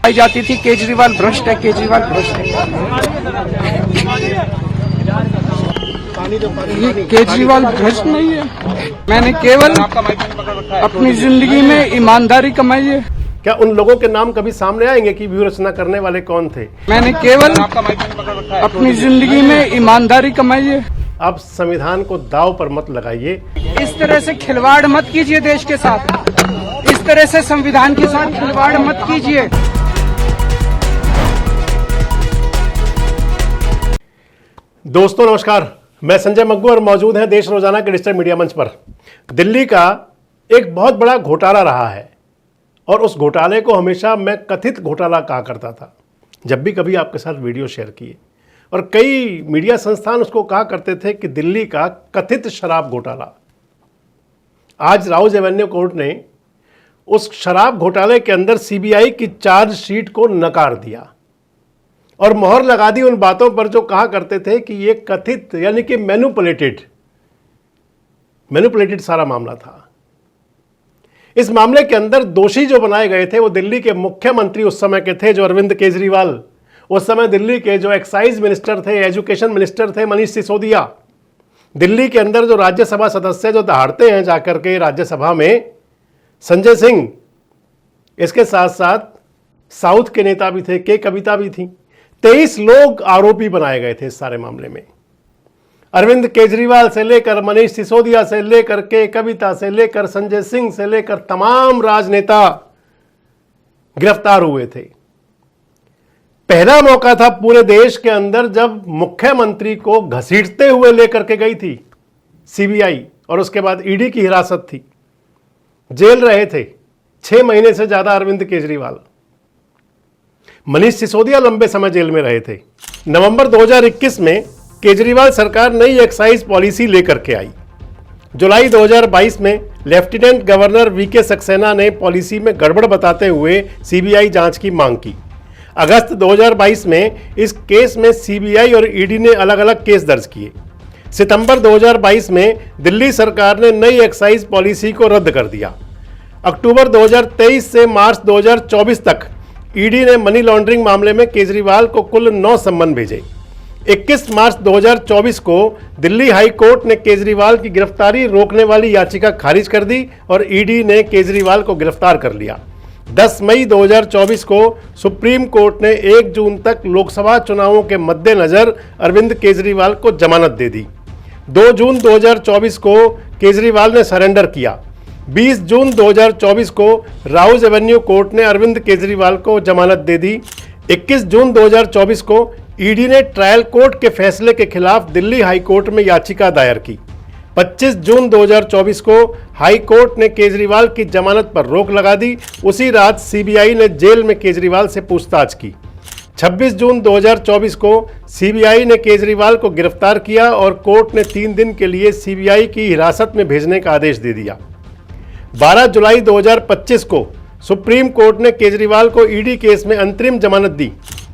आई जाती थी केजरीवाल भ्रष्ट है, केजरीवाल भ्रष्ट है। ये केजरीवाल भ्रष्ट नहीं है। मैंने केवल अपनी जिंदगी में ईमानदारी कमाई है। क्या उन लोगों के नाम कभी सामने आएंगे कि व्यूह रचना करने वाले कौन थे? मैंने केवल अपनी जिंदगी में ईमानदारी कमाई है। आप संविधान को दांव पर मत लगाइए। इस तरह से खिलवाड़ मत कीजिए देश के साथ, इस तरह से संविधान के साथ खिलवाड़ मत कीजिए। दोस्तों नमस्कार, मैं संजय मग्गू और मौजूद हैं देश रोजाना के डिजिटल मीडिया मंच पर। दिल्ली का एक बहुत बड़ा घोटाला रहा है और उस घोटाले को हमेशा मैं कथित घोटाला कहा करता था जब भी कभी आपके साथ वीडियो शेयर किए, और कई मीडिया संस्थान उसको कहा करते थे कि दिल्ली का कथित शराब घोटाला। आज राउज एवेन्यू कोर्ट ने उस शराब घोटाले के अंदर सीबीआई की चार्जशीट को नकार दिया और मोहर लगा दी उन बातों पर जो कहा करते थे कि ये कथित यानी कि मैनिपुलेटेड सारा मामला था। इस मामले के अंदर दोषी जो बनाए गए थे वो दिल्ली के मुख्यमंत्री उस समय के थे जो अरविंद केजरीवाल, उस समय दिल्ली के जो एक्साइज मिनिस्टर थे, एजुकेशन मिनिस्टर थे मनीष सिसोदिया, दिल्ली के अंदर जो राज्यसभा सदस्य जो दहाड़ते हैं जाकर के राज्यसभा में, संजय सिंह, इसके साथ साथ साउथ के नेता भी थे, के कविता भी थी। 23 लोग आरोपी बनाए गए थे इस सारे मामले में। अरविंद केजरीवाल से लेकर मनीष सिसोदिया से लेकर के कविता से लेकर संजय सिंह से लेकर तमाम राजनेता गिरफ्तार हुए थे। पहला मौका था पूरे देश के अंदर जब मुख्यमंत्री को घसीटते हुए लेकर के गई थी सीबीआई, और उसके बाद ईडी की हिरासत थी। जेल रहे थे 6 महीने से ज्यादा अरविंद केजरीवाल। मनीष सिसोदिया लंबे समय जेल में रहे थे। नवंबर 2021 में केजरीवाल सरकार नई एक्साइज पॉलिसी लेकर के आई। जुलाई 2022 में लेफ्टिनेंट गवर्नर वीके सक्सेना ने पॉलिसी में गड़बड़ बताते हुए सीबीआई जांच की मांग की। अगस्त 2022 में इस केस में सीबीआई और ईडी ने अलग अलग केस दर्ज किए। सितंबर 2022 में दिल्ली सरकार ने नई एक्साइज पॉलिसी को रद्द कर दिया। अक्टूबर 2023 से मार्च 2024 तक ईडी ने मनी लॉन्ड्रिंग मामले में केजरीवाल को कुल 9 सम्मन भेजे। 21 मार्च 2024 को दिल्ली हाई कोर्ट ने केजरीवाल की गिरफ्तारी रोकने वाली याचिका खारिज कर दी और ईडी ने केजरीवाल को गिरफ्तार कर लिया। 10 मई 2024 को सुप्रीम कोर्ट ने 1 जून तक लोकसभा चुनावों के मद्देनजर अरविंद केजरीवाल को जमानत दे दी। 2 जून 2024 को केजरीवाल ने सरेंडर किया। 20 जून 2024 को राउज एवेन्यू कोर्ट ने अरविंद केजरीवाल को जमानत दे दी। 21 जून 2024 को ईडी ने ट्रायल कोर्ट के फैसले के खिलाफ दिल्ली हाई कोर्ट में याचिका दायर की। 25 जून 2024 को हाई कोर्ट ने केजरीवाल की जमानत पर रोक लगा दी। उसी रात सीबीआई ने जेल में केजरीवाल से पूछताछ की। 26 जून 2024 को सीबीआई ने केजरीवाल को गिरफ्तार किया और कोर्ट ने 3 दिन के लिए सीबीआई की हिरासत में भेजने का आदेश दे दिया। 12 जुलाई 2025 को सुप्रीम कोर्ट ने केजरीवाल को ईडी केस में अंतरिम जमानत दी।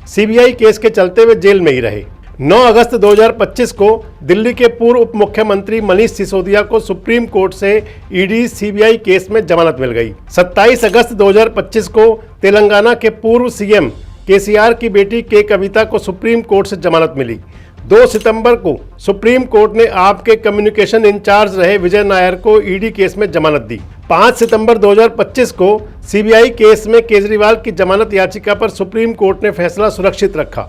सीबीआई केस के चलते वे जेल में ही रहे। 9 अगस्त 2025 को दिल्ली के पूर्व उप मुख्यमंत्री मनीष सिसोदिया को सुप्रीम कोर्ट से ईडी सीबीआई केस में जमानत मिल गई। 27 अगस्त 2025 को तेलंगाना के पूर्व सीएम केसीआर की बेटी के कविता को सुप्रीम कोर्ट से जमानत मिली। 2 सितंबर को सुप्रीम कोर्ट ने आपके कम्युनिकेशन इंचार्ज रहे विजय नायर को ईडी केस में जमानत दी। 5 सितंबर 2025 को सीबीआई केस में केजरीवाल की जमानत याचिका पर सुप्रीम कोर्ट ने फैसला सुरक्षित रखा।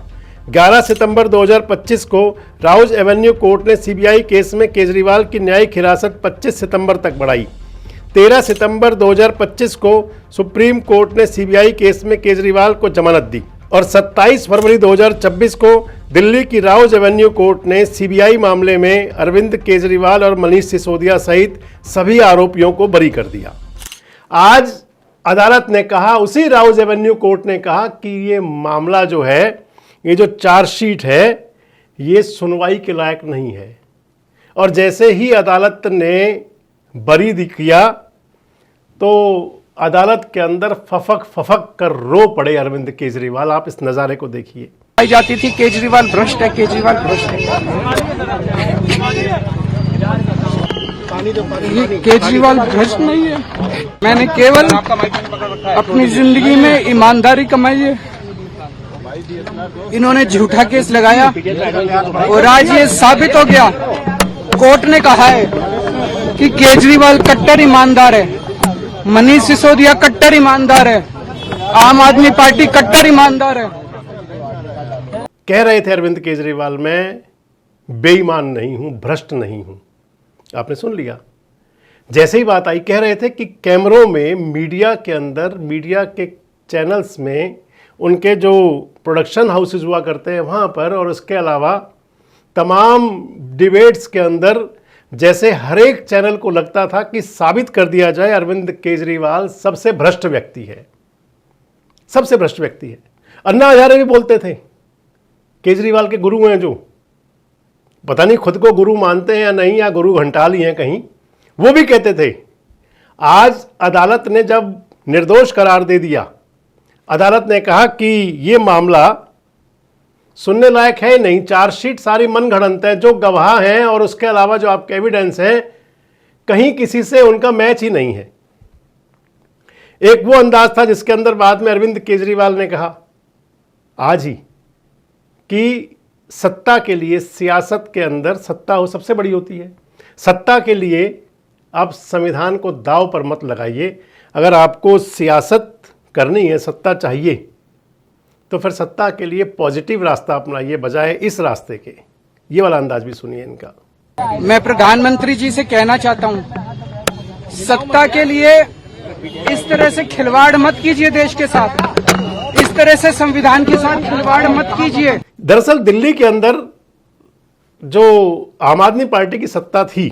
11 सितंबर 2025 को राउज एवेन्यू कोर्ट ने सीबीआई केस में केजरीवाल की न्यायिक हिरासत 25 सितंबर तक बढ़ाई। 13 सितंबर 2025 को सुप्रीम कोर्ट ने सीबीआई केस में केजरीवाल को जमानत दी और 27 फरवरी 2026 को दिल्ली की राउज एवेन्यू कोर्ट ने सीबीआई मामले में अरविंद केजरीवाल और मनीष सिसोदिया सहित सभी आरोपियों को बरी कर दिया। आज अदालत ने कहा, उसी राउज एवेन्यू कोर्ट ने कहा कि ये मामला जो है, ये जो चार्जशीट है, ये सुनवाई के लायक नहीं है। और जैसे ही अदालत ने बरी किया तो अदालत के अंदर फफक कर रो पड़े अरविंद केजरीवाल। आप इस नज़ारे को देखिए। आई जाती थी केजरीवाल भ्रष्ट है, केजरीवाल भ्रष्ट है। ये केजरीवाल भ्रष्ट नहीं है। मैंने केवल अपनी जिंदगी में ईमानदारी कमाई है। इन्होंने झूठा केस लगाया और आज ये साबित हो गया। कोर्ट ने कहा है कि केजरीवाल कट्टर ईमानदार है, मनीष सिसोदिया कट्टर ईमानदार है, आम आदमी पार्टी कट्टर ईमानदार है। कह रहे थे अरविंद केजरीवाल, मैं बेईमान नहीं हूं, भ्रष्ट नहीं हूं। आपने सुन लिया। जैसे ही बात आई, कह रहे थे कि कैमरों में, मीडिया के अंदर, मीडिया के चैनल्स में, उनके जो प्रोडक्शन हाउसेज हुआ करते हैं वहाँ पर, और उसके अलावा तमाम डिबेट्स के अंदर जैसे हर एक चैनल को लगता था कि साबित कर दिया जाए अरविंद केजरीवाल सबसे भ्रष्ट व्यक्ति है, सबसे भ्रष्ट व्यक्ति है। अन्ना हजारे भी बोलते थे, केजरीवाल के गुरु हैं जो, पता नहीं खुद को गुरु मानते हैं या नहीं, या गुरु घंटाल ही हैं कहीं, वो भी कहते थे। आज अदालत ने जब निर्दोष करार दे दिया, अदालत ने कहा कि ये मामला सुनने लायक है नहीं, चार्जशीट सारी मनगढ़ंत है, जो गवाह हैं और उसके अलावा जो आपके एविडेंस हैं कहीं किसी से उनका मैच ही नहीं है। एक वो अंदाज था जिसके अंदर बाद में अरविंद केजरीवाल ने कहा आज ही कि सत्ता के लिए, सियासत के अंदर सत्ता हो सबसे बड़ी होती है, सत्ता के लिए आप संविधान को दांव पर मत लगाइए। अगर आपको सियासत करनी है, सत्ता चाहिए, तो फिर सत्ता के लिए पॉजिटिव रास्ता अपनाइए बजाय इस रास्ते के। ये वाला अंदाज भी सुनिए इनका। मैं प्रधानमंत्री जी से कहना चाहता हूं, सत्ता के लिए इस तरह से खिलवाड़ मत कीजिए, देश के साथ इस तरह से संविधान के साथ खिलवाड़ मत कीजिए। दरअसल दिल्ली के अंदर जो आम आदमी पार्टी की सत्ता थी,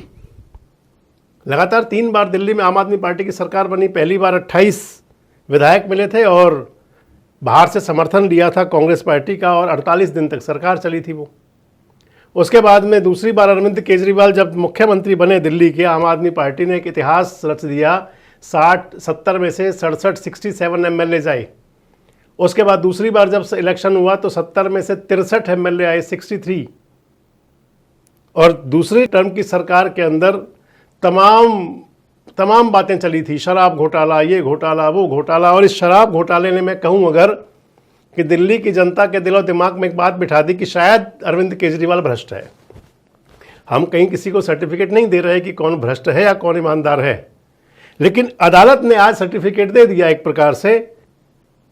लगातार 3 बार दिल्ली में आम आदमी पार्टी की सरकार बनी। पहली बार 28 विधायक मिले थे और बाहर से समर्थन लिया था कांग्रेस पार्टी का, और 48 दिन तक सरकार चली थी वो। उसके बाद में दूसरी बार अरविंद केजरीवाल जब मुख्यमंत्री बने दिल्ली के, आम आदमी पार्टी ने एक इतिहास रच दिया। 70 में से 67 एमएलए आए। उसके बाद दूसरी बार जब इलेक्शन हुआ तो 70 में से 63 एमएलए आए, 63। और दूसरी टर्म की सरकार के अंदर तमाम बातें चली थी, शराब घोटाला, ये घोटाला, वो घोटाला। और इस शराब घोटाले ने, मैं कहूँ अगर, कि दिल्ली की जनता के दिलो दिमाग में एक बात बिठा दी कि शायद अरविंद केजरीवाल भ्रष्ट है। हम कहीं किसी को सर्टिफिकेट नहीं दे रहे कि कौन भ्रष्ट है या कौन ईमानदार है, लेकिन अदालत ने आज सर्टिफिकेट दे दिया एक प्रकार से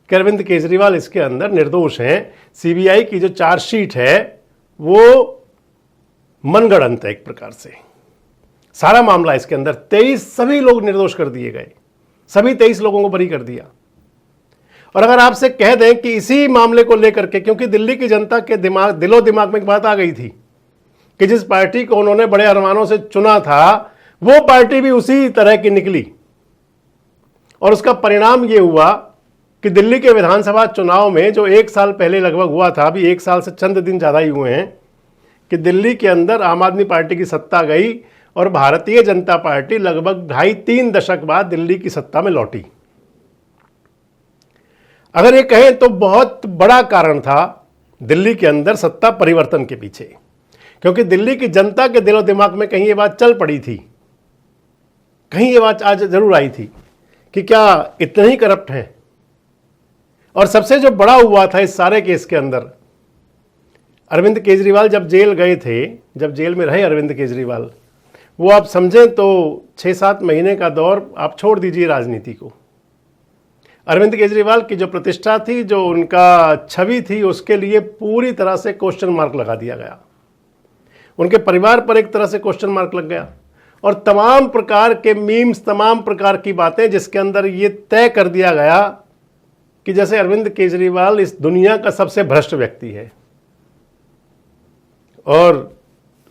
कि अरविंद केजरीवाल इसके अंदर निर्दोष हैं। सीबीआई की जो चार्जशीट है वो मनगढ़ंत है एक प्रकार से। सारा मामला इसके अंदर 23 सभी लोग निर्दोष कर दिए गए, सभी 23 लोगों को बरी कर दिया। और अगर आपसे कह दें कि इसी मामले को लेकर के, क्योंकि दिल्ली की जनता के दिलो दिमाग में एक बात आ गई थी कि जिस पार्टी को उन्होंने बड़े अरमानों से चुना था वो पार्टी भी उसी तरह की निकली, और उसका परिणाम ये हुआ कि दिल्ली के विधानसभा चुनाव में जो 1 साल पहले लगभग हुआ था, अभी 1 साल से चंद दिन ज़्यादा ही हुए हैं, कि दिल्ली के अंदर आम आदमी पार्टी की सत्ता गई और भारतीय जनता पार्टी लगभग 2.5-3 दशक बाद दिल्ली की सत्ता में लौटी। अगर ये कहें तो बहुत बड़ा कारण था दिल्ली के अंदर सत्ता परिवर्तन के पीछे, क्योंकि दिल्ली की जनता के दिलो दिमाग में कहीं ये बात चल पड़ी थी, कहीं ये बात आज जरूर आई थी कि क्या इतने ही करप्ट हैं। और सबसे जो बड़ा हुआ था इस सारे केस के अंदर, अरविंद केजरीवाल जब जेल गए थे, जब जेल में रहे अरविंद केजरीवाल, वो आप समझें तो 6-7 महीने का दौर आप छोड़ दीजिए राजनीति को। अरविंद केजरीवाल की जो प्रतिष्ठा थी, जो उनका छवि थी, उसके लिए पूरी तरह से क्वेश्चन मार्क लगा दिया गया। उनके परिवार पर एक तरह से क्वेश्चन मार्क लग गया, और तमाम प्रकार के मीम्स, तमाम प्रकार की बातें, जिसके अंदर ये तय कर दिया गया कि जैसे अरविंद केजरीवाल इस दुनिया का सबसे भ्रष्ट व्यक्ति है। और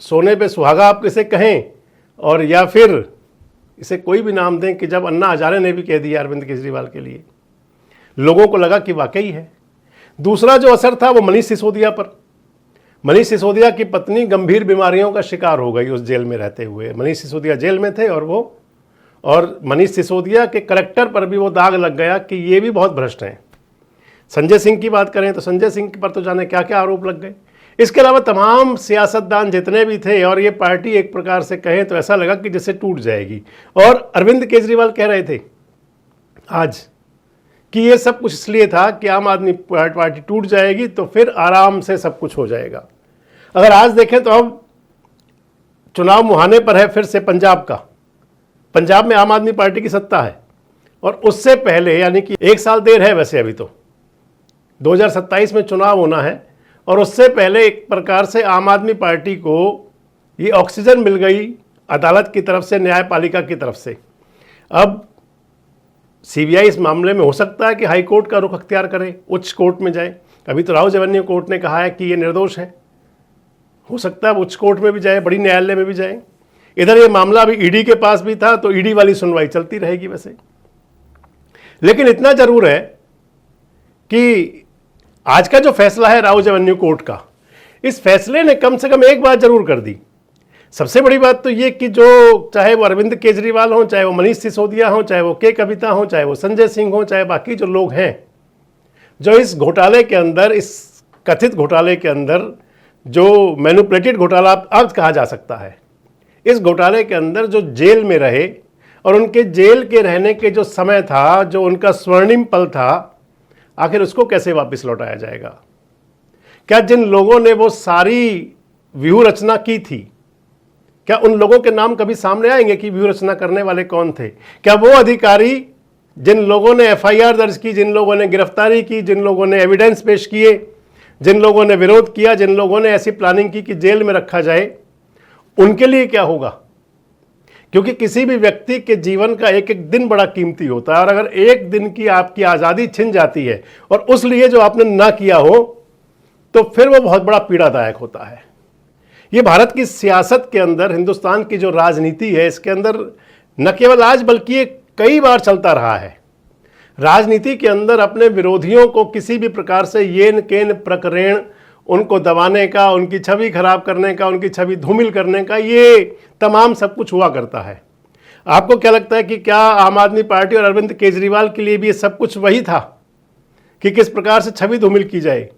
सोने पे सुहागा आप किसे कहें, और या फिर इसे कोई भी नाम दें, कि जब अन्ना हजारे ने भी कह दिया अरविंद केजरीवाल के लिए, लोगों को लगा कि वाकई है। दूसरा जो असर था वो मनीष सिसोदिया पर। मनीष सिसोदिया की पत्नी गंभीर बीमारियों का शिकार हो गई उस जेल में रहते हुए। मनीष सिसोदिया जेल में थे और मनीष सिसोदिया के करैक्टर पर भी वो दाग लग गया कि ये भी बहुत भ्रष्ट हैं। संजय सिंह की बात करें तो संजय सिंह पर तो जाने क्या क्या आरोप लग गए। इसके अलावा तमाम सियासतदान जितने भी थे, और ये पार्टी एक प्रकार से कहें तो ऐसा लगा कि जैसे टूट जाएगी। और अरविंद केजरीवाल कह रहे थे आज कि ये सब कुछ इसलिए था कि आम आदमी पार्टी टूट जाएगी तो फिर आराम से सब कुछ हो जाएगा। अगर आज देखें तो अब चुनाव मुहाने पर है फिर से पंजाब का। पंजाब में आम आदमी पार्टी की सत्ता है, और उससे पहले यानी कि 1 साल देर है वैसे, अभी तो 2027 में चुनाव होना है, और उससे पहले एक प्रकार से आम आदमी पार्टी को ये ऑक्सीजन मिल गई अदालत की तरफ से, न्यायपालिका की तरफ से। अब सीबीआई इस मामले में हो सकता है कि हाई कोर्ट का रुख अख्तियार करे, उच्च कोर्ट में जाए। अभी तो राउज एवेन्यू कोर्ट ने कहा है कि ये निर्दोष है, हो सकता है उच्च कोर्ट में भी जाए, बड़ी न्यायालय में भी जाए। इधर ये मामला अभी ईडी के पास भी था, तो ईडी वाली सुनवाई चलती रहेगी वैसे। लेकिन इतना जरूर है कि आज का जो फैसला है राउज एवेन्यू कोर्ट का, इस फैसले ने कम से कम एक बात जरूर कर दी। सबसे बड़ी बात तो ये कि जो चाहे वो अरविंद केजरीवाल हों, चाहे वो मनीष सिसोदिया हों, चाहे वो के कविता हों, चाहे वो संजय सिंह हों, चाहे बाकी जो लोग हैं जो इस घोटाले के अंदर, इस कथित घोटाले के अंदर, जो मैनिपुलेटेड घोटाला अब कहा जा सकता है, इस घोटाले के अंदर जो जेल में रहे, और उनके जेल के रहने के जो समय था, जो उनका स्वर्णिम पल था, आखिर उसको कैसे वापस लौटाया जाएगा? क्या जिन लोगों ने वो सारी व्यूह रचना की थी, क्या उन लोगों के नाम कभी सामने आएंगे कि व्यूह रचना करने वाले कौन थे? क्या वो अधिकारी जिन लोगों ने एफआईआर दर्ज की, जिन लोगों ने गिरफ्तारी की, जिन लोगों ने एविडेंस पेश किए, जिन लोगों ने विरोध किया, जिन लोगों ने ऐसी प्लानिंग की कि जेल में रखा जाए, उनके लिए क्या होगा? क्योंकि किसी भी व्यक्ति के जीवन का एक एक दिन बड़ा कीमती होता है, और अगर एक दिन की आपकी आज़ादी छिन जाती है और उस लिए जो आपने ना किया हो, तो फिर वो बहुत बड़ा पीड़ादायक होता है। ये भारत की सियासत के अंदर, हिंदुस्तान की जो राजनीति है, इसके अंदर न केवल आज बल्कि ये कई बार चलता रहा है। राजनीति के अंदर अपने विरोधियों को किसी भी प्रकार से येन केन प्रकरण, उनको दबाने का, उनकी छवि खराब करने का, उनकी छवि धूमिल करने का, ये तमाम सब कुछ हुआ करता है। आपको क्या लगता है कि क्या आम आदमी पार्टी और अरविंद केजरीवाल के लिए भी ये सब कुछ वही था कि किस प्रकार से छवि धूमिल की जाए?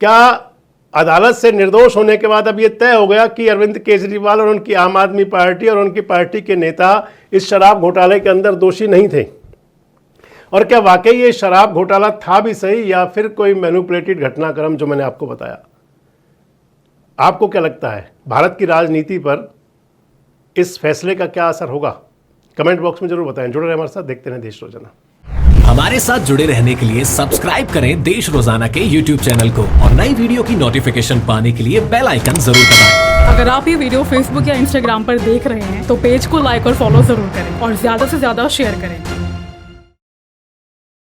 क्या अदालत से निर्दोष होने के बाद अब ये तय हो गया कि अरविंद केजरीवाल और उनकी आम आदमी पार्टी और उनकी पार्टी के नेता इस शराब घोटाले के अंदर दोषी नहीं थे? और क्या वाकई ये शराब घोटाला था भी सही, या फिर कोई मैनिपुलेटेड घटनाक्रम जो मैंने आपको बताया? आपको क्या लगता है भारत की राजनीति पर इस फैसले का क्या असर होगा? कमेंट बॉक्स में जरूर बताएं। जुड़े रहे हमारे साथ, देखते रहें देश रोजाना। हमारे साथ जुड़े रहने के लिए सब्सक्राइब करें देश रोजाना के YouTube चैनल को, और नई वीडियो की नोटिफिकेशन पाने के लिए बेल आइकन जरूर दबाएं। अगर आप ये वीडियो Facebook या Instagram पर देख रहे हैं तो पेज को लाइक और फॉलो जरूर करें, और ज्यादा से ज्यादा शेयर करें।